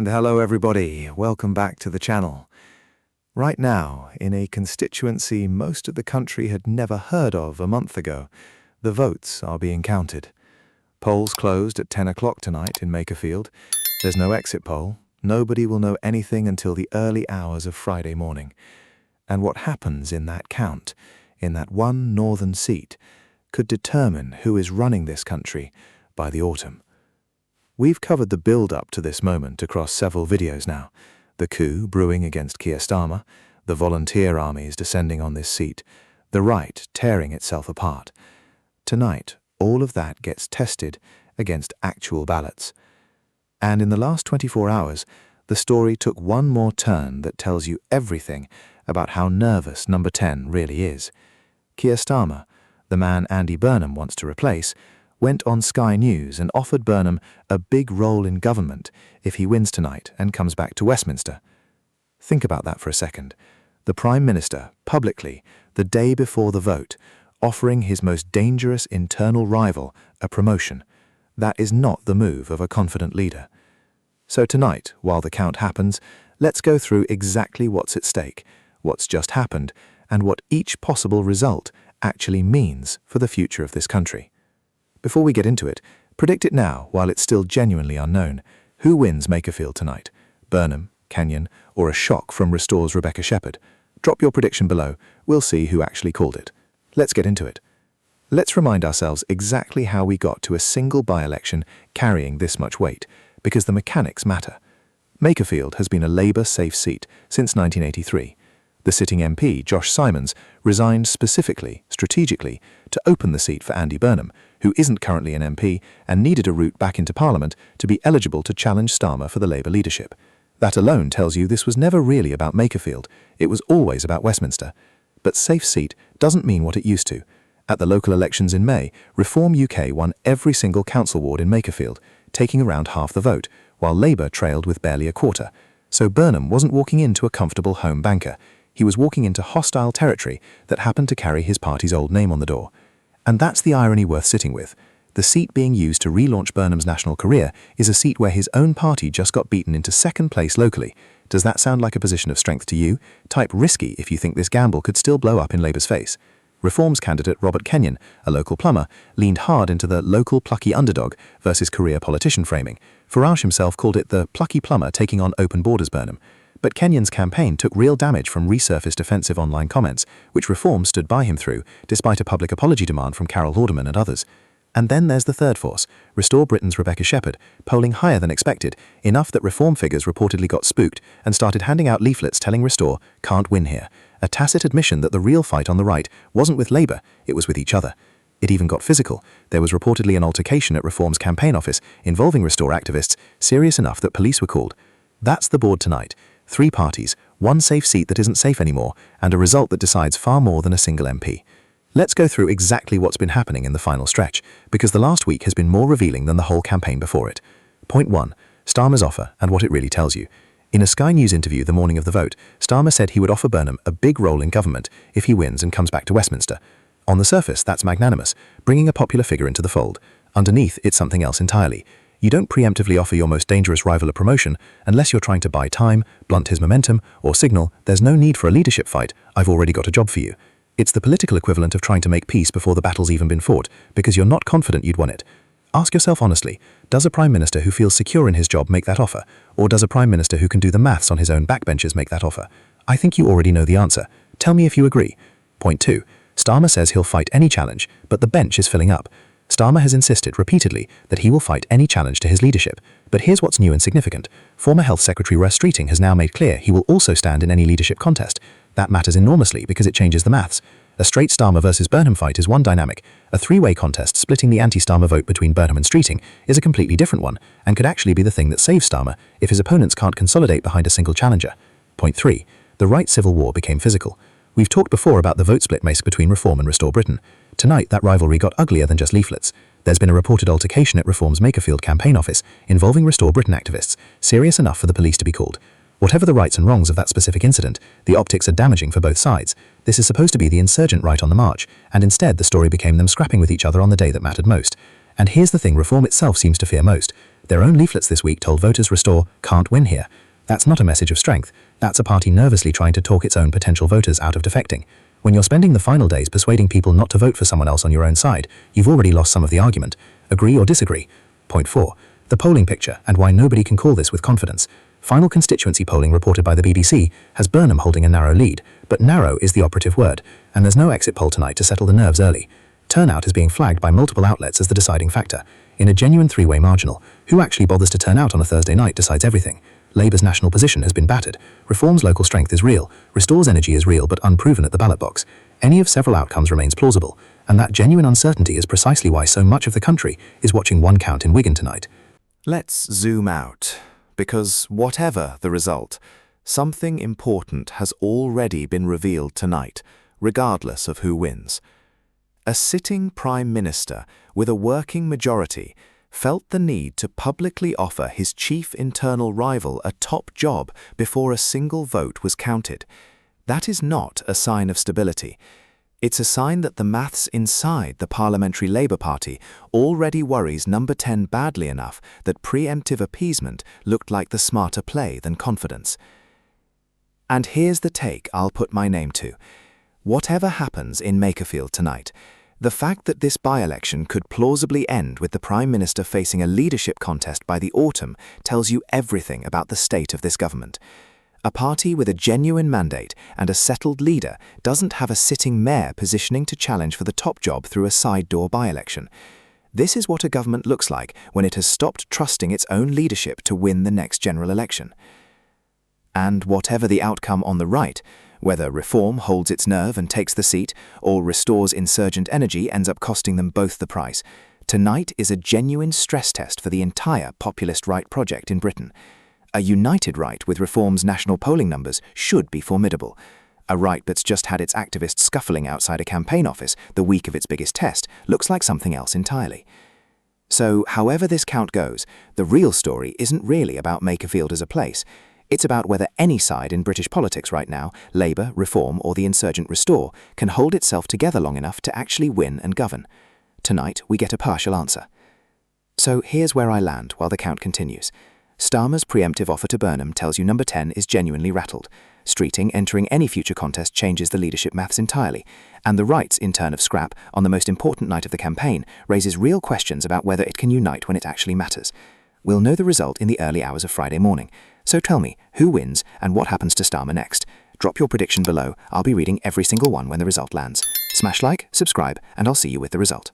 And hello everybody, welcome back to the channel. Right now, in a constituency most of the country had never heard of a month ago, the votes are being counted. Polls closed at 10 o'clock tonight in Makerfield. There's no exit poll. Nobody will know anything until the early hours of Friday morning. And what happens in that count, in that one northern seat, could determine who is running this country by the autumn. We've covered the build-up to this moment across several videos now. The coup brewing against Keir Starmer, the volunteer armies descending on this seat, the right tearing itself apart. Tonight, all of that gets tested against actual ballots. And in the last 24 hours, the story took one more turn that tells you everything about how nervous number 10 really is. Keir Starmer, the man Andy Burnham wants to replace, went on Sky News and offered Burnham a big role in government if he wins tonight and comes back to Westminster. Think about that for a second. The Prime Minister, publicly, the day before the vote, offering his most dangerous internal rival a promotion. That is not the move of a confident leader. So tonight, while the count happens, let's go through exactly what's at stake, what's just happened, and what each possible result actually means for the future of this country. Before we get into it, predict it now while it's still genuinely unknown. Who wins Makerfield tonight? Burnham, Kenyon, or a shock from Restore's Rebecca Shepherd? Drop your prediction below. We'll see who actually called it. Let's get into it. Let's remind ourselves exactly how we got to a single by-election carrying this much weight, because the mechanics matter. Makerfield has been a Labour-safe seat since 1983. The sitting MP, Josh Simons, resigned specifically, strategically, to open the seat for Andy Burnham, who isn't currently an MP and needed a route back into Parliament to be eligible to challenge Starmer for the Labour leadership. That alone tells you this was never really about Makerfield, it was always about Westminster. But safe seat doesn't mean what it used to. At the local elections in May, Reform UK won every single council ward in Makerfield, taking around half the vote, while Labour trailed with barely a quarter. So Burnham wasn't walking into a comfortable home banker. He was walking into hostile territory that happened to carry his party's old name on the door. And that's the irony worth sitting with. The seat being used to relaunch Burnham's national career is a seat where his own party just got beaten into second place locally. Does that sound like a position of strength to you? Type risky if you think this gamble could still blow up in Labour's face. Reform's candidate Robert Kenyon, a local plumber, leaned hard into the local plucky underdog versus career politician framing. Farage himself called it the plucky plumber taking on open borders Burnham. But Kenyon's campaign took real damage from resurfaced offensive online comments, which Reform stood by him through, despite a public apology demand from Carol Halderman and others. And then there's the third force, Restore Britain's Rebecca Shepherd, polling higher than expected, enough that Reform figures reportedly got spooked and started handing out leaflets telling Restore, "Can't win here," a tacit admission that the real fight on the right wasn't with Labour, it was with each other. It even got physical. There was reportedly an altercation at Reform's campaign office involving Restore activists, serious enough that police were called. That's the board tonight. 3 parties, one safe seat that isn't safe anymore, and a result that decides far more than a single MP. Let's go through exactly what's been happening in the final stretch, because the last week has been more revealing than the whole campaign before it. Point 1. Starmer's offer and what it really tells you. In a Sky News interview the morning of the vote, Starmer said he would offer Burnham a big role in government if he wins and comes back to Westminster. On the surface, that's magnanimous, bringing a popular figure into the fold. Underneath, it's something else entirely. You don't preemptively offer your most dangerous rival a promotion unless you're trying to buy time, blunt his momentum, or signal, "There's no need for a leadership fight, I've already got a job for you." It's the political equivalent of trying to make peace before the battle's even been fought, because you're not confident you'd won it. Ask yourself honestly, does a Prime Minister who feels secure in his job make that offer? Or does a Prime Minister who can do the maths on his own backbenchers make that offer? I think you already know the answer. Tell me if you agree. Point 2. Starmer says he'll fight any challenge, but the bench is filling up. Starmer has insisted repeatedly that he will fight any challenge to his leadership. But here's what's new and significant. Former Health Secretary Wes Streeting has now made clear he will also stand in any leadership contest. That matters enormously because it changes the maths. A straight Starmer versus Burnham fight is one dynamic. A 3-way contest splitting the anti-Starmer vote between Burnham and Streeting is a completely different one, and could actually be the thing that saves Starmer if his opponents can't consolidate behind a single challenger. Point 3. The right civil war became physical. We've talked before about the vote split between Reform and Restore Britain. Tonight, that rivalry got uglier than just leaflets. There's been a reported altercation at Reform's Makerfield campaign office involving Restore Britain activists, serious enough for the police to be called. Whatever the rights and wrongs of that specific incident, the optics are damaging for both sides. This is supposed to be the insurgent right on the march, and instead the story became them scrapping with each other on the day that mattered most. And here's the thing Reform itself seems to fear most. Their own leaflets this week told voters Restore can't win here. That's not a message of strength. That's a party nervously trying to talk its own potential voters out of defecting. When you're spending the final days persuading people not to vote for someone else on your own side, you've already lost some of the argument. Agree or disagree? Point 4. The polling picture and why nobody can call this with confidence. Final constituency polling reported by the BBC has Burnham holding a narrow lead, but narrow is the operative word, and there's no exit poll tonight to settle the nerves early. Turnout is being flagged by multiple outlets as the deciding factor. In a genuine three-way marginal, who actually bothers to turn out on a Thursday night decides everything. Labour's national position has been battered. Reform's local strength is real. Restore's energy is real but unproven at the ballot box. Any of several outcomes remains plausible, and that genuine uncertainty is precisely why so much of the country is watching one count in Wigan tonight. Let's zoom out, because whatever the result, something important has already been revealed tonight, regardless of who wins. A sitting Prime Minister with a working majority felt the need to publicly offer his chief internal rival a top job before a single vote was counted. That is not a sign of stability. It's a sign that the maths inside the Parliamentary Labour Party already worries Number 10 badly enough that preemptive appeasement looked like the smarter play than confidence. And here's the take I'll put my name to. Whatever happens in Makerfield tonight, the fact that this by-election could plausibly end with the Prime Minister facing a leadership contest by the autumn tells you everything about the state of this government. A party with a genuine mandate and a settled leader doesn't have a sitting mayor positioning to challenge for the top job through a side-door by-election. This is what a government looks like when it has stopped trusting its own leadership to win the next general election. And whatever the outcome on the right, whether Reform holds its nerve and takes the seat, or Restore's insurgent energy ends up costing them both the price, tonight is a genuine stress test for the entire populist right project in Britain. A united right with Reform's national polling numbers should be formidable. A right that's just had its activists scuffling outside a campaign office the week of its biggest test looks like something else entirely. So, however this count goes, the real story isn't really about Makerfield as a place. It's about whether any side in British politics right now, Labour, Reform, or the insurgent Restore, can hold itself together long enough to actually win and govern. Tonight, we get a partial answer. So here's where I land while the count continues. Starmer's preemptive offer to Burnham tells you Number 10 is genuinely rattled. Streeting entering any future contest changes the leadership maths entirely. And the right's in turn of scrap on the most important night of the campaign raises real questions about whether it can unite when it actually matters. We'll know the result in the early hours of Friday morning. So tell me, who wins and what happens to Starmer next? Drop your prediction below. I'll be reading every single one when the result lands. Smash like, subscribe, and I'll see you with the result.